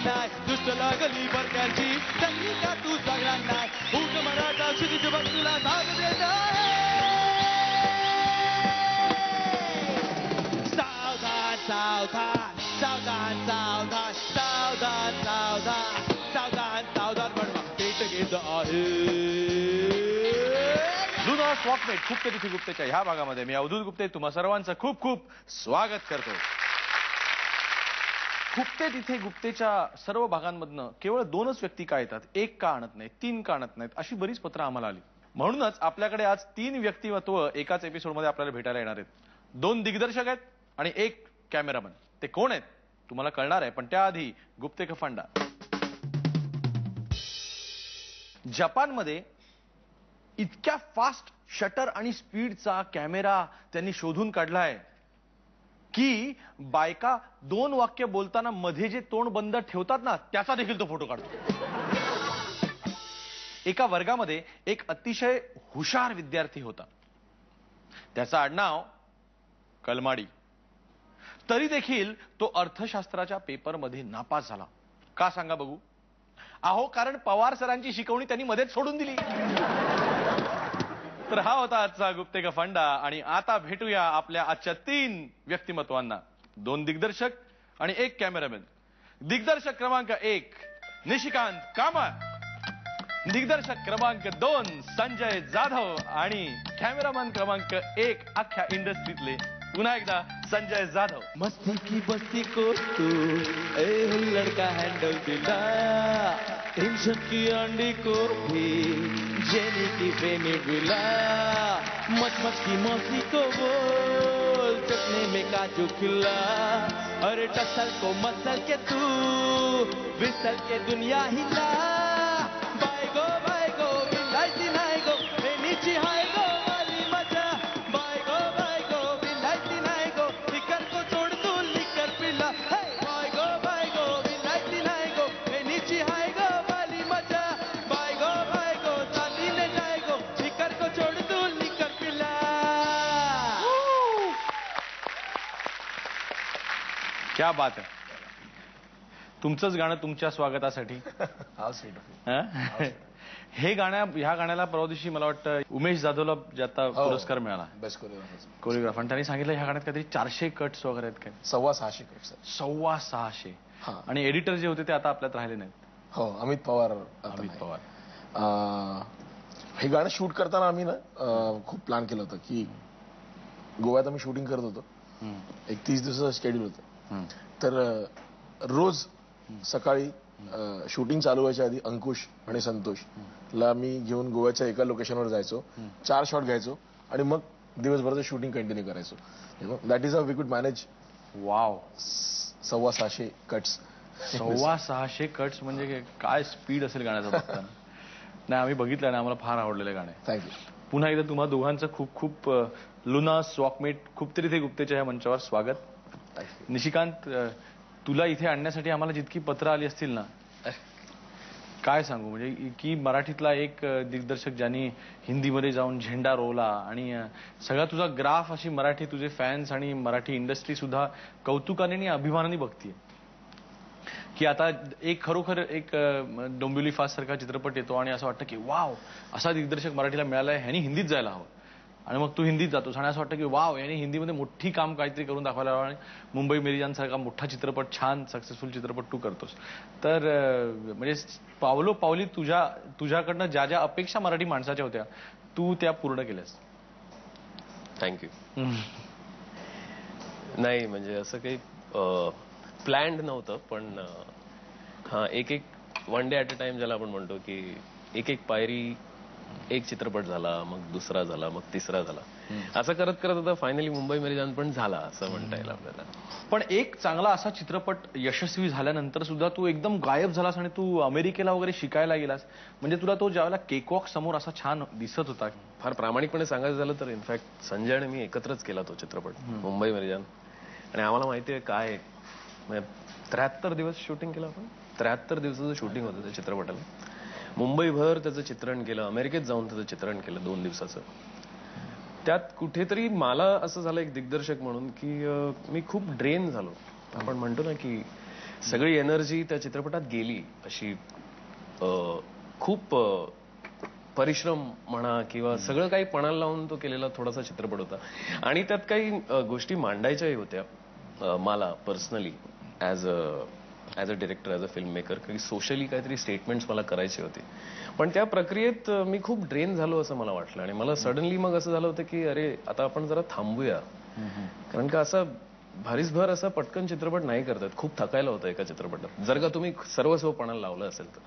नाही दुष्ट लागली बरकाची त्यांनी का तू जागला नाही ऊट मराठा क्षितिज बंधूला नाग देत सावधान सावधान सावधान सावधान सावधान सावधान सावधान सावधान म्हणवा पेट घेत आहे. जुना स्वॉकमेट खूप तिथे गुप्तेच्या ह्या भागामध्ये मी अवधूत गुप्ते तुम्हा सर्वांचं खूप खूप स्वागत करतो. खूपते तिथे गुप्तेच्या सर्व भागांमधनं केवळ 2च व्यक्ती का येतात, 1 का आणत नाहीत, 3 का आणत नाहीत, अशी बरीच पत्र आम्हाला आली. म्हणूनच आपल्याकडे आज 3 व्यक्तिमत्व एकाच एपिसोडमध्ये आपल्याला भेटायला येणार आहेत. 2 दिग्दर्शक आहेत आणि 1 कॅमेरामन. ते कोण आहेत तुम्हाला कळणार आहे, पण त्याआधी गुप्ते का फंडा. जपानमध्ये इतक्या फास्ट शटर आणि स्पीडचा कॅमेरा त्यांनी शोधून काढलाय की बायका 2 वाक्य बोलताना मध्ये जे तोंड बंद ठेवतात ना त्याचा देखील तो फोटो काढतो. एका वर्गामध्ये एक अतिशय हुशार विद्यार्थी होता. त्याचं आडनाव कलमाडी. तरी देखील तो अर्थशास्त्राच्या पेपरमध्ये नापास झाला. का सांगा बघू. अहो कारण पवार सरांची शिकवणी त्यांनी मध्येच सोडून दिली. तर हा होता आजचा गुप्ते का फंडा. आणि आता भेटूया आपल्या आजच्या 3 व्यक्तिमत्वांना. 2 दिग्दर्शक आणि 1 कॅमेरामॅन. दिग्दर्शक क्रमांक 1 निशिकांत कामत. दिग्दर्शक क्रमांक 2 संजय जाधव. आणि कॅमेरामॅन क्रमांक 1 अख्ख्या इंडस्ट्रीतले पुन्हा एकदा संजय जाधव. मस्ती की बस्ती को तू ए हुल्लड़ का हैंडल दिला टेंशन की अंडी को भी जेनी की प्रेमी दिला मच की मौसी को बोल चटने में काजू खिला अरे टसल को मसल के तू विसल के दुनिया हिला बाय गो विलायती नाही गो ए नीची हाय गो वाली मजा बाय गो विलायती नाही गो लिकर को छोड़ तू लिकर पिला बाय गो विलायती नाही गो ए नीची हाय गो वाली मजा बाय गो चांदी ने जाए गो लिकर को छोड़ तू लिकर पिला. क्या बात आहे. तुमचंच गाणं तुमच्या स्वागतासाठी. हे ह्या गाण्याला परवा दिवशी मला वाटतं उमेश जाधवला ज्याचा पुरस्कार मिळाला बेस्ट कोरिओग्राफर. त्यांनी सांगितलं ह्या गाण्यात काहीतरी 400 कट्स वगैरे आहेत काय. 650 कट्स. 650. आणि एडिटर जे होते ते आता आपल्यात राहिले नाहीत. हो अमित पवार. हे गाणं शूट करताना आम्ही ना खूप प्लॅन केलं होतं की गोव्यात आम्ही शूटिंग करत होतो. एक 30 दिवसाचं शेड्यूल होतं. तर रोज सकाळी शूटिंग चालू व्हायच्या आधी अंकुश आणि संतोष ला मी घेऊन गोव्याच्या एका लोकेशनवर जायचो. 4 शॉट घ्यायचो आणि मग दिवसभराचं शूटिंग कंटिन्यू करायचो. दॅट इज हाऊ वी कुड मॅनेज. वाव. 650 कट्स. 650 कट्स म्हणजे काय स्पीड असेल गाण्याचा बघताना. नाही आम्ही बघितलं ना, आम्हाला फार आवडलेलं गाणं. थँक्यू. पुन्हा एकदा तुम्हा दोघांचं खूप खूप लुना स्वॉकमेट खूप तरी ते गुप्तेच्या ह्या मंचावर स्वागत. निशिकांत तुला इथे आणण्यासाठी आम्हाला जितकी पत्र आली असतील ना काय सांगू. म्हणजे की मराठीतला एक दिग्दर्शक ज्यांनी हिंदीमध्ये जाऊन झेंडा रोवला आणि सगळा तुझा ग्राफ अशी मराठी तुझे फॅन्स आणि मराठी इंडस्ट्री सुद्धा कौतुकाने आणि अभिमानाने बघतीये की आता एक खरोखर एक डोंबिवली फास्ट सारखा चित्रपट येतो आणि असं वाटतं की वाव असा दिग्दर्शक मराठीला मिळालाय, ह्यानी हिंदीत जायला हवं. आणि मग तू हिंदीत जातोस आणि असं वाटतं की वाव याने हिंदीमध्ये मोठी काम काहीतरी करून दाखवायला हवं. आणि मुंबई मेरी जान सारखा मोठा चित्रपट, छान सक्सेसफुल चित्रपट तू करतोस. तर म्हणजे पावली तुझ्याकडनं ज्या ज्या अपेक्षा मराठी माणसाच्या होत्या तू त्या पूर्ण केल्यास. थँक्यू. नाही म्हणजे असं काही प्लॅन्ड नव्हतं, पण हा एक one day at a time ज्याला आपण म्हणतो की एक पायरी. एक चित्रपट झाला, मग दुसरा झाला, मग तिसरा झाला, असं करत करत आता फायनली मुंबई मेरी जान पण झाला असं म्हणता येईल आपल्याला. पण एक चांगला असा चित्रपट यशस्वी झाल्यानंतर सुद्धा तू एकदम गायब झालास आणि तू अमेरिकेला वगैरे शिकायला गेलास. म्हणजे तुला तो ज्यावेळेला केकवॉक समोर असा छान दिसत होता. फार प्रामाणिकपणे सांगायचं झालं तर इनफॅक्ट संजय आणि मी एकत्रच केला तो चित्रपट मुंबई मेरी जान. आणि आम्हाला माहिती आहे काय 73 दिवस शूटिंग केलं आपण. 73 दिवसाचं शूटिंग होतं त्या चित्रपटाला. मुंबईभर त्याचं चित्रण केलं, अमेरिकेत जाऊन त्याचं चित्रण केलं 2 दिवसाचं. त्यात कुठेतरी मला असं झालं एक दिग्दर्शक म्हणून की मी खूप ड्रेन झालो. आपण म्हणतो ना की सगळी एनर्जी त्या चित्रपटात गेली अशी. खूप परिश्रम म्हणा किंवा सगळं काही पणाला लावून तो केलेला थोडासा चित्रपट होता. आणि त्यात काही गोष्टी मांडायच्याही होत्या मला personally as a director, as a film maker. काही सोशली काहीतरी स्टेटमेंट्स मला करायचे होते. पण त्या प्रक्रियेत मी खूप ड्रेन झालो असं मला वाटलं. आणि मला सडनली मग असं झालं होतं की अरे आता आपण जरा थांबूया. कारण का असा भरीसभर असा पटकन चित्रपट नाही करतात. खूप थकायला होतं एका चित्रपटात जर का तुम्ही सर्वस्वपणाला लावलं असेल तर.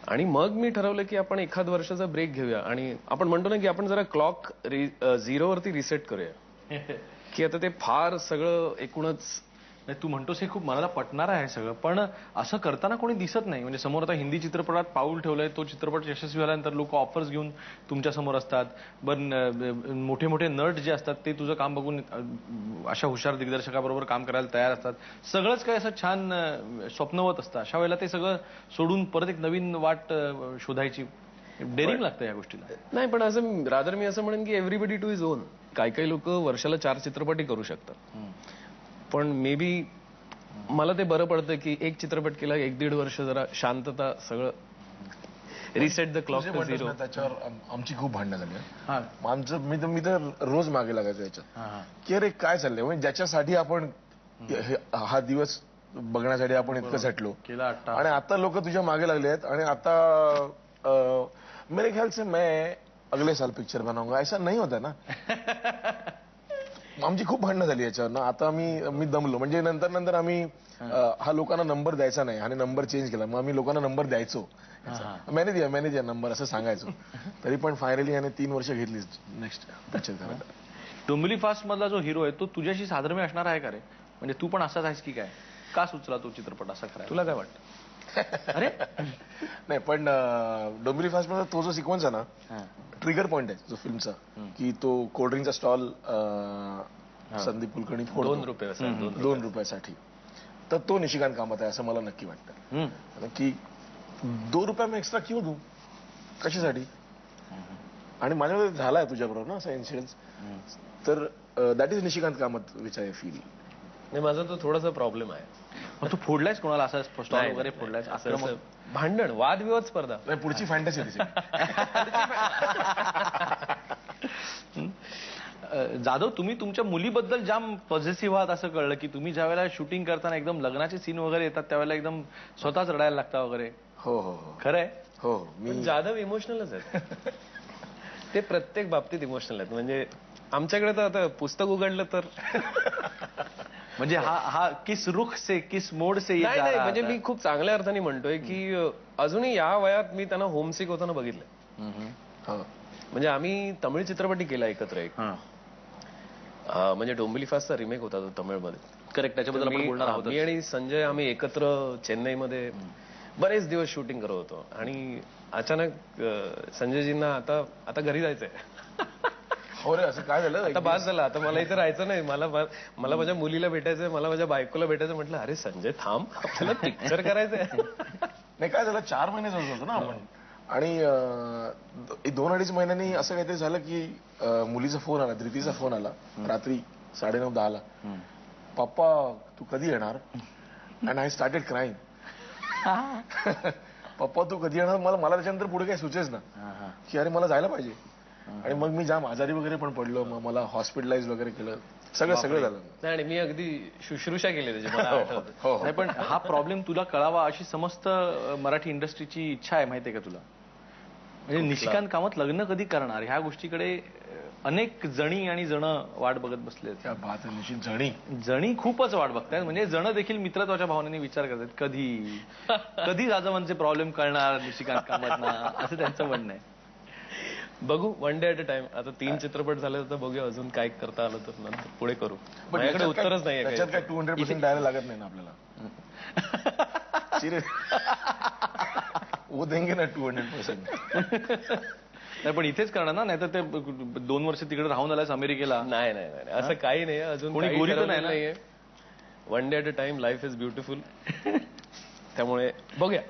आणि मग मी ठरवलं की आपण एखाद वर्षाचा ब्रेक घेऊया. आणि आपण म्हणतो ना की आपण जरा क्लॉक 0 वरती रिसेट करूया. की आता ते फार सगळं एकूणच. नाही, तू म्हणतोस हे खूप मनाला पटणार आहे सगळं, पण असं करताना कोणी दिसत नाही. म्हणजे समोर आता हिंदी चित्रपटात पाऊल ठेवलंय, तो चित्रपट यशस्वी झाल्यानंतर लोक ऑफर्स घेऊन तुमच्या समोर असतात. मोठे मोठे नट जे असतात ते तुझं काम बघून अशा हुशार दिग्दर्शकाबरोबर काम करायला तयार असतात. सगळंच काही असं छान स्वप्नवत असतं. अशा वेळेला ते सगळं सोडून परत एक नवीन वाट शोधायची डेअरिंग लागतं या गोष्टीला. नाही, पण असं रादर मी असं म्हणेन की एव्हरीबडी टू इज ओन. काही लोक वर्षाला 4 चित्रपटही करू शकतात. पण मे बी मला ते बरं पडतं की एक चित्रपट केला, 1-1.5 वर्ष जरा शांतता, सगळं रिसेट द क्लॉक टू 0. त्याच्यावर आमची खूप भांडणं झाली. मी तर रोज मागे लागायचो याच्यात की अरे काय चाललंय. म्हणजे ज्याच्यासाठी आपण हा दिवस बघण्यासाठी आपण इतकं झटलो आणि आता लोक तुझ्या मागे लागले आहेत. आणि आता मेरे ख्याल से मैं अगले साल पिक्चर बनाऊंगा ऐसा नहीं होता ना. आमची खूप भांडणं झाली याच्यावर. आता मी दमलो. म्हणजे नंतर आम्ही हा लोकांना नंबर द्यायचा नाही आणि नंबर चेंज केला. मग आम्ही लोकांना नंबर द्यायचो. मैंने दिया नंबर असं सांगायचो. तरी पण फायनली याने 3 वर्ष घेतली नेक्स्ट पिक्चर करायला. डोंबिवली फास्ट मधला जो हिरो आहे तो तुझ्याशी साधर्म्य असणार आहे का रे? म्हणजे तू पण असाच आहेस की काय? का सुचला तो चित्रपट असा करायला? तुला काय वाटतं? अरे नाही, पण डोंबिवली फास्ट मध्ये तो जो सिक्वेन्स आहे ना, ट्रिगर पॉइंट आहे जो फिल्मचा, की तो कोल्ड्रिंकचा स्टॉल संदीप कुलकर्णी फोडतो 2 रुपयासाठी. तर तो निशिकांत कामत आहे असं मला नक्की वाटतं. की 2 रुपये मी एक्स्ट्रा क्यों दूं, कशासाठी. आणि माझ्यामध्ये झालाय तुझ्याबरोबर ना असा इन्सिडेन्स. तर that is Nishikant Kamat which I feel. नाही, माझा तो थोडासा प्रॉब्लेम आहे. मग तू फोडलायस कोणाला असं स्टॉल वगैरे फोडलायस? असं भांडण, वादविवाद स्पर्धा. नाही, पुढची फॅन्टसी दिसेल. जाधव, तुम्ही तुमच्या मुलीबद्दल जाम पॉझिटिव्ह आहात असं कळलं की तुम्ही ज्या वेळेला शूटिंग करताना एकदम लग्नाचे सीन वगैरे येतात त्यावेळेला एकदम स्वतःच रडायला लागता वगैरे. हो हो हो खरंय? हो. पण जाधव इमोशनलच आहेत. ते प्रत्येक बाबतीत इमोशनल आहेत. म्हणजे आमच्याकडे तर आता पुस्तक उघडलं तर म्हणजे हा किस रुख से किस मोड से नाही, म्हणजे मी खूप चांगल्या अर्थाने म्हणतोय की अजूनही या वयात मी त्यांना होमसिक होताना बघितलंय. म्हणजे आम्ही तमिळ चित्रपटी केला एकत्र एक. म्हणजे डोंबिवली फास्टचा रिमेक होता तो तमिळमध्ये. करेक्ट, त्याच्याबद्दल आपण बोलणार आहोत. मी आणि संजय आम्ही एकत्र चेन्नईमध्ये बरेच दिवस शूटिंग करत होतो. आणि अचानक संजयजींना आता घरी जायचंय. हो रे, असं काय झालं? आता बाद झालं, आता मला इथे राहायचं नाही. मला माझ्या मुलीला भेटायचंय, मला माझ्या बायकोला भेटायचं. म्हटलं अरे संजय थांब, आपल्याला पिक्चर करायचंय. नाही, काय झालं, 4 महिने झालं होतं ना आपण. आणि 2-2.5 महिन्यांनी असं काहीतरी झालं की मुलीचा फोन आला, धृतीचा फोन आला रात्री 9:30-10ला. पप्पा तू कधी येणार? And I started crying. पप्पा तू कधी येणार? मला त्याच्यानंतर पुढे काही सुचेच ना की अरे मला जायला पाहिजे. आणि मग मी जाम आजारी वगैरे पण पडलो. मग मला हॉस्पिटलाइज वगैरे केलं. सगळं झालं. नाही, आणि मी अगदी शुश्रूषा केली त्याची. मला नाही, पण हा प्रॉब्लेम तुला कळावा अशी समस्त मराठी इंडस्ट्रीची इच्छा आहे, माहितीये का तुला? म्हणजे निशिकांत कामत लग्न कधी करणार ह्या गोष्टीकडे अनेक जणी आणि जण वाट बघत बसले. जणी खूपच वाट बघतायत. म्हणजे जण देखील मित्रत्वाच्या भावनेने विचार करतात कधी जाधवांचे प्रॉब्लेम कळणार निशिकांत कामतना, असं त्यांचं म्हणणं आहे. बघू, 1 डे ॲट अ टाइम. आता 3 चित्रपट झाले तर बघूया अजून काय करता आलं तर नंतर पुढे करू. माझ्याकडे उत्तरच नाही. त्याच्यात काय 200% द्यायला लागत नाही ना आपल्याला. सिरियस वो देंगे ना 200%. नाही, पण इथेच करणार ना, नाही तर ते 2 वर्ष तिकडे राहून आलायस अमेरिकेला. नाही, असं काही नाही. अजून कोणी गोरी तर नाहीये. 1 day at a time. Life is beautiful. त्यामुळे बघूया.